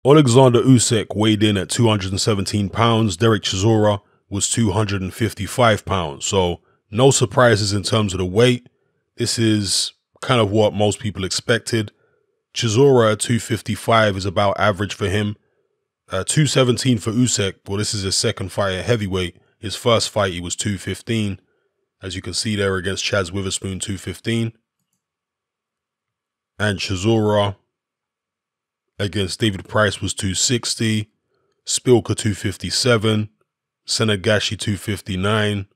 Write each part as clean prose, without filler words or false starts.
Oleksandr Usyk weighed in at 217 pounds. Dereck Chisora was 255 pounds. So no surprises in terms of the weight. This is kind of what most people expected. Chisora at 255 is about average for him. 217 for Usyk. Well, this is his second fight at heavyweight. His first fight, he was 215. As you can see there against Chaz Witherspoon, 215. And Chisora against David Price was 260. Spilka 257. Senagashi 259.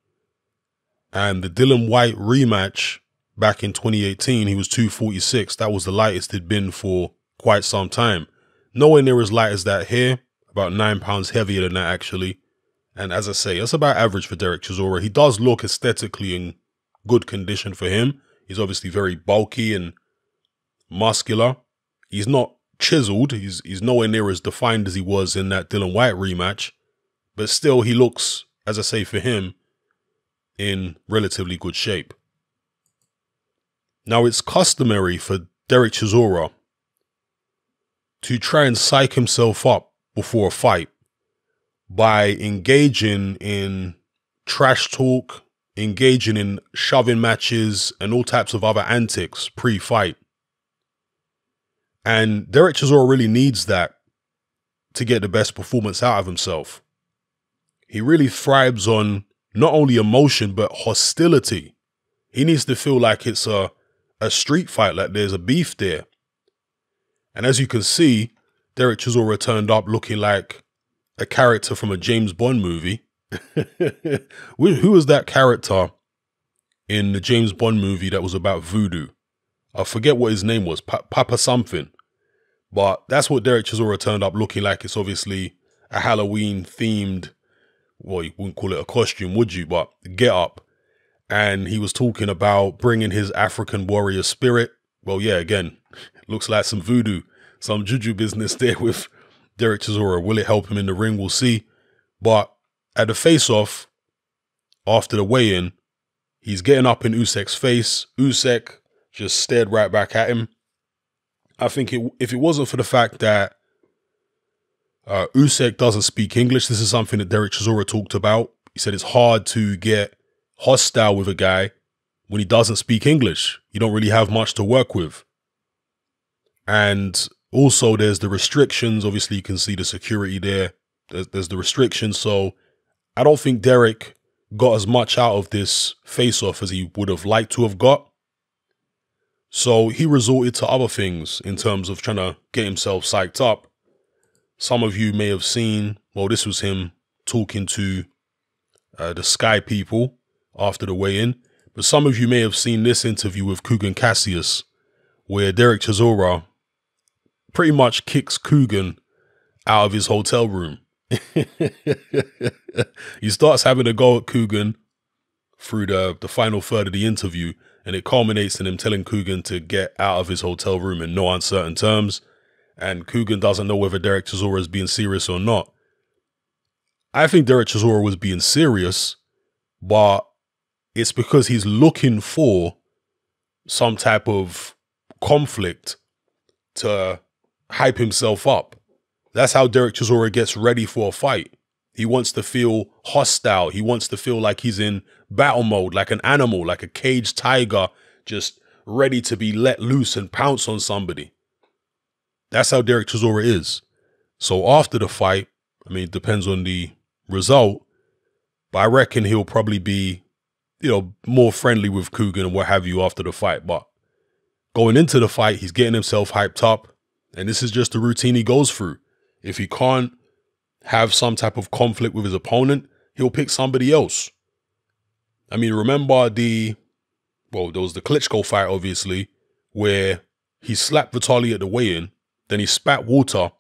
And the Dylan White rematch back in 2018, he was 246. That was the lightest he'd been for quite some time. Nowhere near as light as that here. About 9 pounds heavier than that, actually. And as I say, that's about average for Dereck Chisora. He does look aesthetically in good condition for him. He's obviously very bulky and muscular. He's not chiseled. He's nowhere near as defined as he was in that Dylan White rematch. But still, he looks, as I say, for him, in relatively good shape. Now, it's customary for Dereck Chisora to try and psych himself up before a fight by engaging in trash talk, engaging in shoving matches, and all types of other antics pre-fight. And Dereck Chisora really needs that to get the best performance out of himself. He really thrives on not only emotion, but hostility. He needs to feel like it's a street fight, like there's a beef there. And as you can see, Dereck Chisora turned up looking like a character from a James Bond movie. Who was that character in the James Bond movie that was about voodoo? I forget what his name was, Papa something. But that's what Dereck Chisora turned up looking like. It's obviously a Halloween themed, well, you wouldn't call it a costume, would you? But get up. And he was talking about bringing his African warrior spirit. Well, yeah, again, looks like some voodoo, some juju business there with Dereck Chisora. Will it help him in the ring? We'll see. But at the face-off, after the weigh-in, he's getting up in Usyk's face. Usyk just stared right back at him. I think if it wasn't for the fact that Usyk doesn't speak English, this is something that Dereck Chisora talked about. He said it's hard to get hostile with a guy when he doesn't speak English. You don't really have much to work with. And also there's the restrictions. Obviously you can see the security there. There's the restrictions. So I don't think Dereck got as much out of this face-off as he would have liked to have got. So he resorted to other things in terms of trying to get himself psyched up. Some of you may have seen, well, this was him talking to the Sky people after the weigh-in. But some of you may have seen this interview with Kugan Cassius, where Dereck Chisora pretty much kicks Kugan out of his hotel room. He starts having a go at Kugan through the final third of the interview, and it culminates in him telling Kugan to get out of his hotel room in no uncertain terms. And Kugan doesn't know whether Dereck Chisora is being serious or not. I think Dereck Chisora was being serious, but it's because he's looking for some type of conflict to hype himself up. That's how Dereck Chisora gets ready for a fight. He wants to feel hostile. He wants to feel like he's in battle mode, like an animal, like a caged tiger, just ready to be let loose and pounce on somebody. That's how Dereck Chisora is. So after the fight, I mean, it depends on the result, but I reckon he'll probably be, more friendly with Kugan and what have you after the fight. But going into the fight, he's getting himself hyped up, and this is just the routine he goes through. If he can't have some type of conflict with his opponent, he'll pick somebody else. I mean, remember there was the Klitschko fight, obviously, where he slapped Vitaly at the weigh-in, then he spat water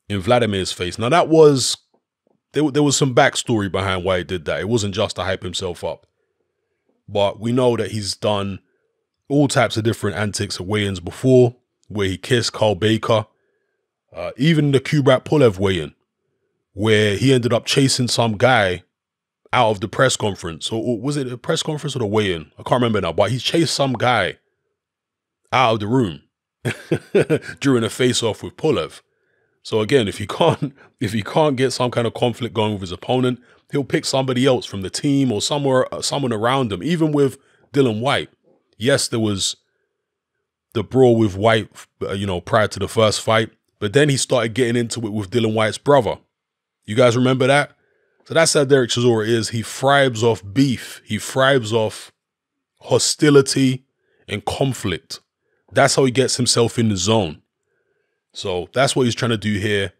in Vladimir's face. Now that was, there was some backstory behind why he did that. It wasn't just to hype himself up. But we know that he's done all types of different antics at weigh-ins before, where he kissed Carl Baker, even the Kubrat Pulev weigh-in, where he ended up chasing some guy out of the press conference. Or was it a press conference or the weigh-in? I can't remember now, but he chased some guy out of the room during a face-off with Pulev. So again, if he can't get some kind of conflict going with his opponent, he'll pick somebody else from the team or someone around him. Even with Dillian Whyte, yes, there was the brawl with Whyte, prior to the first fight, but then he started getting into it with Dillian Whyte's brother. You guys remember that? So that's how Dereck Chisora is. He thrives off beef. He thrives off hostility and conflict. That's how he gets himself in the zone. So that's what he's trying to do here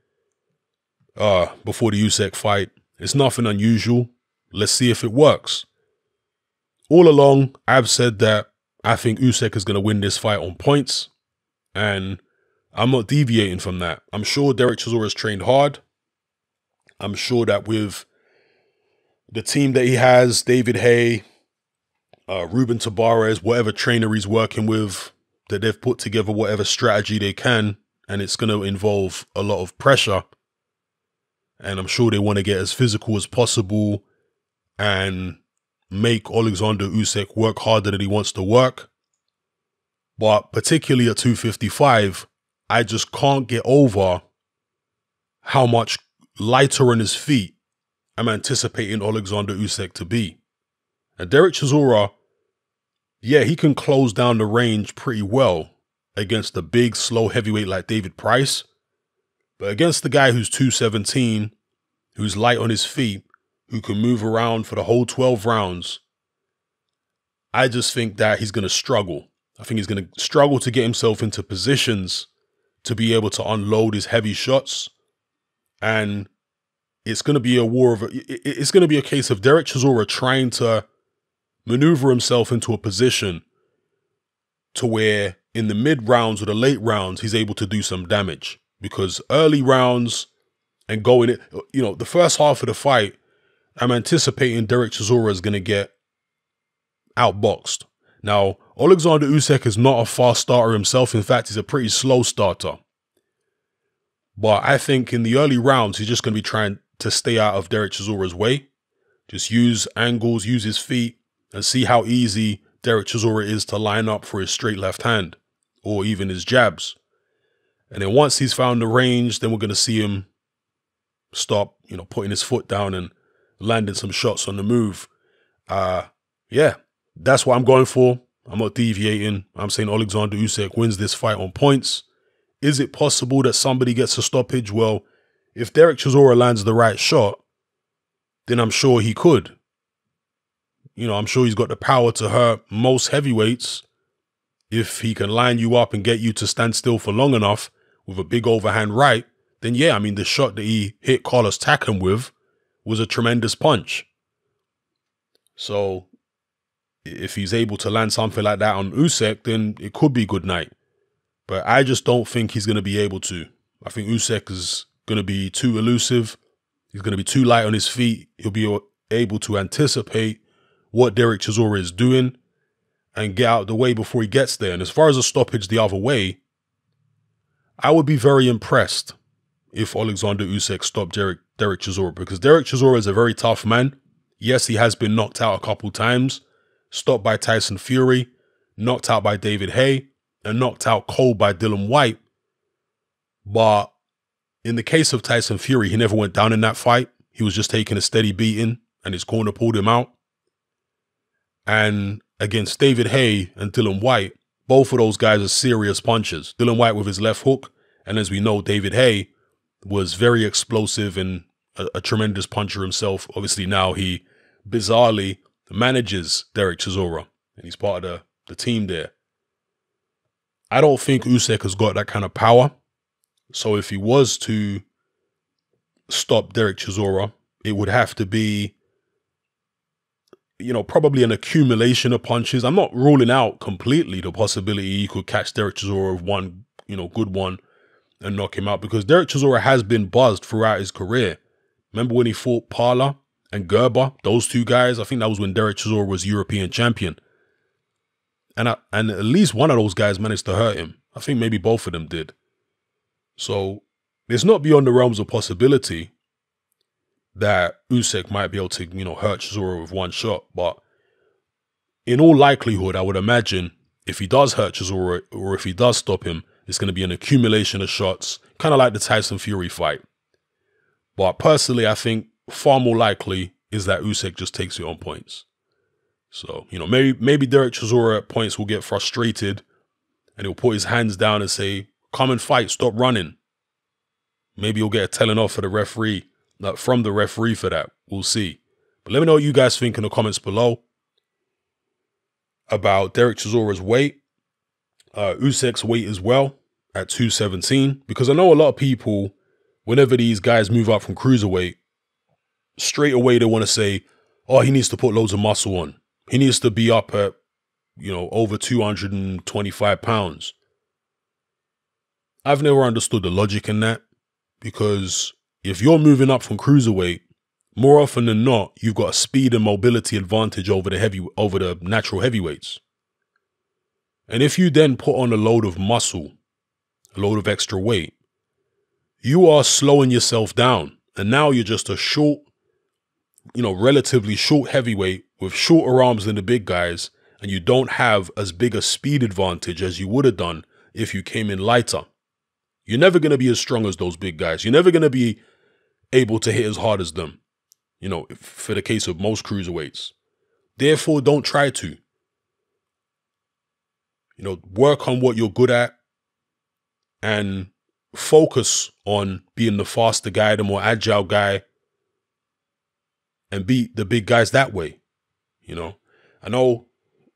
before the Usyk fight. It's nothing unusual. Let's see if it works. All along, I've said that I think Usyk is going to win this fight on points, and I'm not deviating from that. I'm sure Dereck Chisora has trained hard. I'm sure that with the team that he has, David Haye, Ruben Tabarez, whatever trainer he's working with, that they've put together whatever strategy they can, and it's going to involve a lot of pressure. And I'm sure they want to get as physical as possible and make Oleksandr Usyk work harder than he wants to work. But particularly at 255, I just can't get over how much lighter on his feet I'm anticipating Oleksandr Usyk to be. And Dereck Chisora, yeah, he can close down the range pretty well against a big, slow heavyweight like David Price. But against the guy who's 217, who's light on his feet, who can move around for the whole 12 rounds, I just think that he's going to struggle. I think he's going to struggle to get himself into positions to be able to unload his heavy shots. And it's going to be it's going to be a case of Dereck Chisora trying to maneuver himself into a position to where in the mid rounds or the late rounds, he's able to do some damage. Because early rounds and going it, the first half of the fight, I'm anticipating Dereck Chisora is going to get outboxed. Now, Oleksandr Usyk is not a fast starter himself. In fact, he's a pretty slow starter. But I think in the early rounds, he's just going to be trying to stay out of Dereck Chisora's way. Just use angles, use his feet, and see how easy Dereck Chisora is to line up for his straight left hand or even his jabs. And then once he's found the range, then we're going to see him stop, putting his foot down and landing some shots on the move. Yeah, that's what I'm going for. I'm not deviating. I'm saying Oleksandr Usyk wins this fight on points. Is it possible that somebody gets a stoppage? Well, if Dereck Chisora lands the right shot, then I'm sure he could. I'm sure he's got the power to hurt most heavyweights. If he can line you up and get you to stand still for long enough with a big overhand right, then yeah, the shot that he hit Carlos Takam with was a tremendous punch. So if he's able to land something like that on Usyk, then it could be good night. But I just don't think he's going to be able to. I think Usyk is going to be too elusive. He's going to be too light on his feet. He'll be able to anticipate what Dereck Chisora is doing and get out of the way before he gets there. And as far as a stoppage the other way, I would be very impressed if Oleksandr Usyk stopped Dereck Chisora, because Dereck Chisora is a very tough man. Yes, he has been knocked out a couple times, stopped by Tyson Fury, knocked out by David Haye, and knocked out cold by Dillian Whyte. But in the case of Tyson Fury, he never went down in that fight. He was just taking a steady beating, and his corner pulled him out. And against David Haye and Dillian Whyte, both of those guys are serious punches. Dillian Whyte with his left hook, and as we know, David Haye was very explosive and a tremendous puncher himself. Obviously now he bizarrely manages Dereck Chisora, and he's part of the team there. I don't think Usyk has got that kind of power. So if he was to stop Dereck Chisora, it would have to be, probably an accumulation of punches. I'm not ruling out completely the possibility he could catch Dereck Chisora with one, good one and knock him out, because Dereck Chisora has been buzzed throughout his career. Remember when he fought Parla and Gerber, those two guys? I think that was when Dereck Chisora was European champion. And at least one of those guys managed to hurt him. I think maybe both of them did. So it's not beyond the realms of possibility that Usyk might be able to, hurt Chisora with one shot. But in all likelihood, I would imagine if he does hurt Chisora or if he does stop him, It's going to be an accumulation of shots, kind of like the Tyson Fury fight. But personally, I think far more likely is that Usyk just takes it on points. So, you know, maybe Dereck Chisora at points will get frustrated and he'll put his hands down and say, come and fight, stop running. Maybe he'll get a telling off for the referee, from the referee for that. We'll see. But let me know what you guys think in the comments below about Dereck Chisora's weight, Usyk's weight as well at 217. Because I know a lot of people, whenever these guys move up from cruiserweight, straight away they want to say, oh, he needs to put loads of muscle on. He needs to be up at, you know, over 225 pounds. I've never understood the logic in that, because if you're moving up from cruiserweight, more often than not, you've got a speed and mobility advantage over the natural heavyweights. And if you then put on a load of muscle, a load of extra weight, you are slowing yourself down. And now you're just a short, you know, relatively short heavyweight with shorter arms than the big guys, and you don't have as big a speed advantage as you would have done if you came in lighter. You're never going to be as strong as those big guys. You're never going to be able to hit as hard as them, you know, for the case of most cruiserweights. Therefore, don't try to. You know, work on what you're good at and focus on being the faster guy, the more agile guy, and beat the big guys that way. You know, I know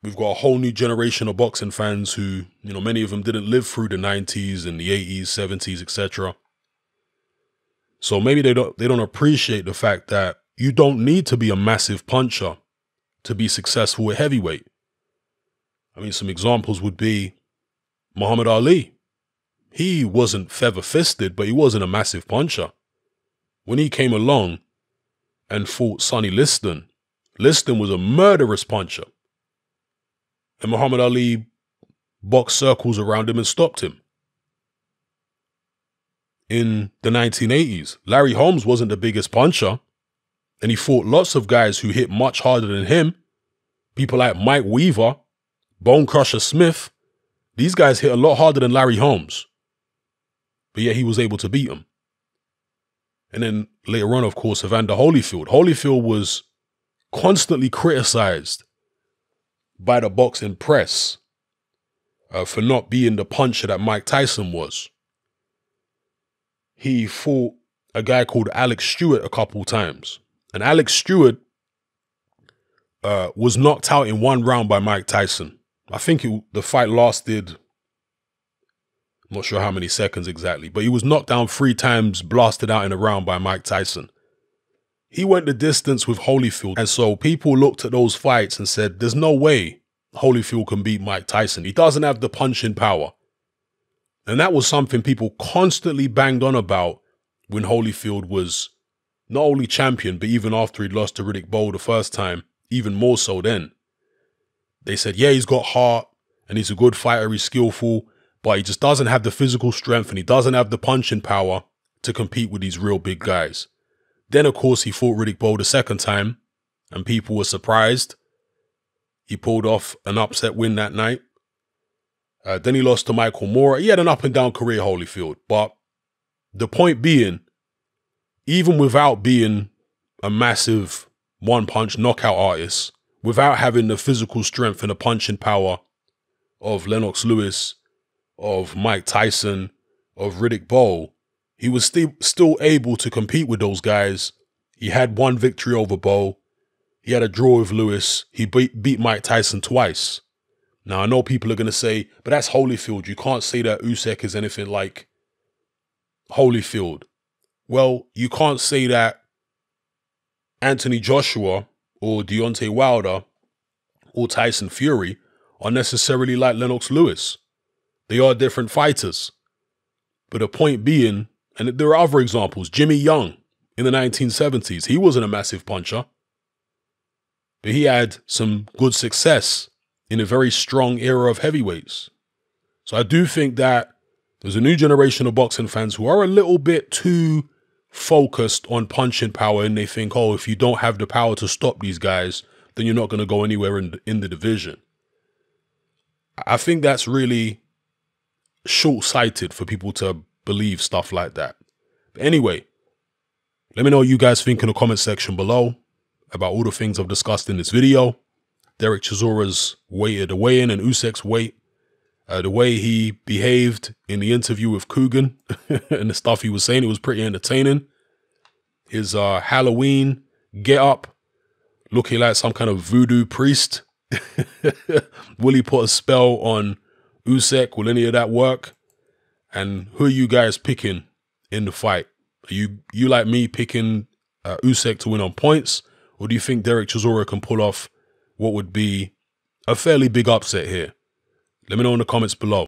we've got a whole new generation of boxing fans who, you know, many of them didn't live through the 90s and the 80s, 70s, etc. So maybe they don't appreciate the fact that you don't need to be a massive puncher to be successful at heavyweight. I mean, some examples would be Muhammad Ali. He wasn't feather-fisted, but he wasn't a massive puncher. When he came along and fought Sonny Liston, Liston was a murderous puncher. And Muhammad Ali boxed circles around him and stopped him. In the 1980s, Larry Holmes wasn't the biggest puncher, and he fought lots of guys who hit much harder than him. People like Mike Weaver, Bone Crusher Smith. These guys hit a lot harder than Larry Holmes. But yet he was able to beat them. And then later on, of course, Evander Holyfield. Holyfield was constantly criticized by the boxing press for not being the puncher that Mike Tyson was. He fought a guy called Alex Stewart a couple times. And Alex Stewart was knocked out in one round by Mike Tyson. I think the fight lasted, I'm not sure how many seconds exactly, but he was knocked down 3 times, blasted out in a round by Mike Tyson. He went the distance with Holyfield. And so people looked at those fights and said, there's no way Holyfield can beat Mike Tyson. He doesn't have the punching power. And that was something people constantly banged on about when Holyfield was not only champion, but even after he'd lost to Riddick Bowe the first time, even more so then. They said, yeah, he's got heart and he's a good fighter, he's skillful, but he just doesn't have the physical strength and he doesn't have the punching power to compete with these real big guys. Then, of course, he fought Riddick Bowe the second time, and people were surprised. He pulled off an upset win that night. Then he lost to Michael Moore. He had an up-and-down career, Holyfield. But the point being, even without being a massive one-punch knockout artist, without having the physical strength and the punching power of Lennox Lewis, of Mike Tyson, of Riddick Bowe, he was still able to compete with those guys. He had one victory over Bowe. He had a draw with Lewis. He beat Mike Tyson twice. Now, I know people are going to say, but that's Holyfield. You can't say that Usyk is anything like Holyfield. Well, you can't say that Anthony Joshua or Deontay Wilder or Tyson Fury are necessarily like Lennox Lewis. They are different fighters. But the point being, and there are other examples, Jimmy Young in the 1970s, he wasn't a massive puncher, but he had some good success in a very strong era of heavyweights. So I do think that there's a new generation of boxing fans who are a little bit too focused on punching power, and they think, oh, if you don't have the power to stop these guys, then you're not going to go anywhere in the division. I think that's really short-sighted for people to believe stuff like that. But anyway, let me know what you guys think in the comment section below about all the things I've discussed in this video. Dereck Chisora's weight at the weigh-in and Usyk's weight. The way he behaved in the interview with Coogan and the stuff he was saying, it was pretty entertaining. His Halloween get-up, looking like some kind of voodoo priest. Will he put a spell on Usyk? Will any of that work? And who are you guys picking in the fight? Are you like me picking Usyk to win on points? Or do you think Dereck Chisora can pull off what would be a fairly big upset here? Let me know in the comments below.